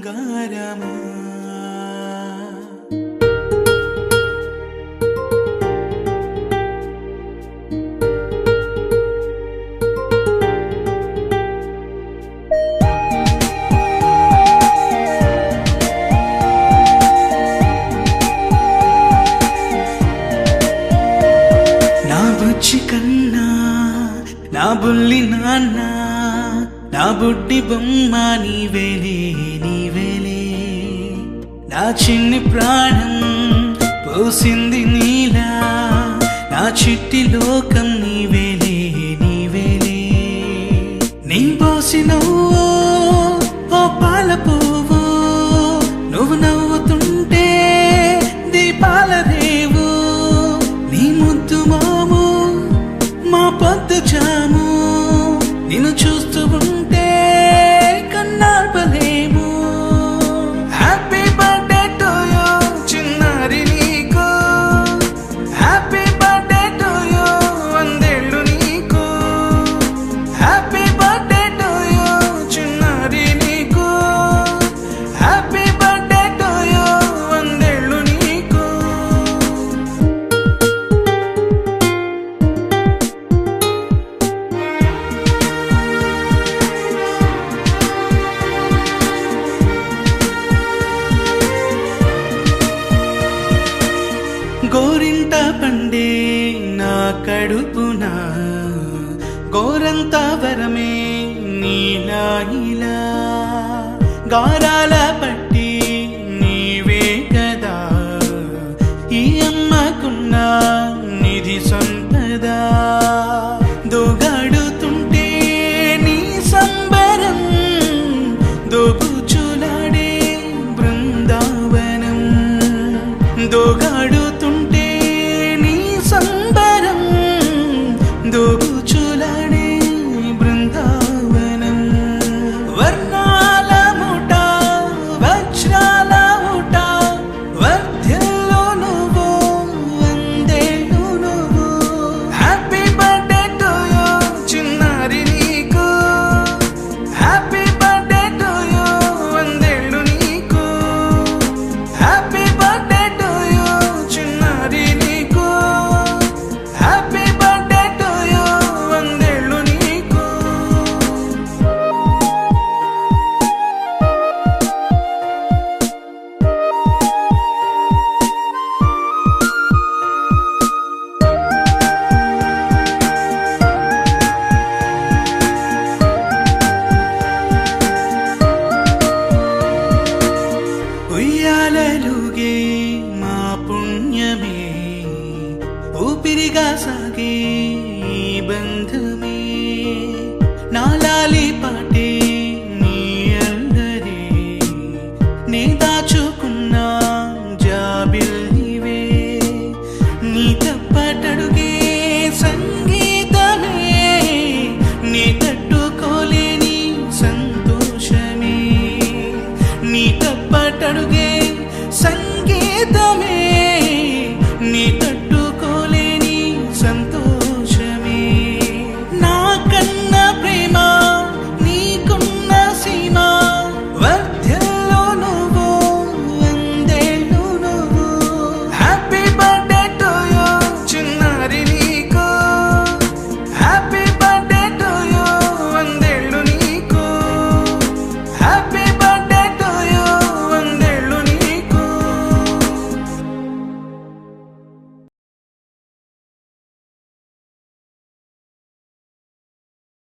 బంగారమా కన్నా నా బుల్లి నాన్న నా బుడ్డి బొమ్మ నీవేలే నీవేలే నా చిన్ని ప్రాణం పోసింది నీలా నా చిట్టి లోకం నీవేలే నీవేలే నీ పోసినవో ఓ పాల పువ్వు నువ్వు నవ్వుతుంటే దీపాల రేవు నీ ముద్దు మాము మా పొద్దు జాము నిన్ను చూస్తూ ఉంటే కన్నార్పలేము హ్యాపీ బర్త్డే టు యూ చిన్నారి నీకు హ్యాపీ బర్త్డే టు యూ వందేళ్ళు నీకు హ్యాపీ బర్త్డే టు యూ చిన్నారి నీకు హ్యాపీ బర్త్డే టు యూ వందేళ్ళు నీకు గోరింట పండే నా కడుపున గోరంత వరమే నీలా ఇలా గారాల పట్టి నీవే కదా ఈ అమ్మకున్న నిధి సంపద దోగాడుతుంటే నీ సంబరం దోబుచులాడే బృందావనం దోగాడుతుంటే నీ సంబరం దోబుచులాడే బృందావనం వర్ణాల ముఠ వజ్రాల ముఠ వర్ధ్యంలో నువ్వు వందేళ్ళు నువ్వు హ్యాపీ బర్త్డే టు యూ చిన్నారి నీకు హ్యాపీ బర్త్డే టు యూ వందేళ్ళు నీకు హ్యాపీ బర్త్డే టు యూ చిన్నారి నీకు హ్యాపీ బర్త్డే టు యూ వందేళ్ళు నీకు ఉయ్యాలలుగే మా పుణ్యమే ఊపిరిగా సాగే ఈ బంధమే నాలాలి పాటే నీ అందరే నే దాచుకున్న జాబిల్లివే నీ తప్ప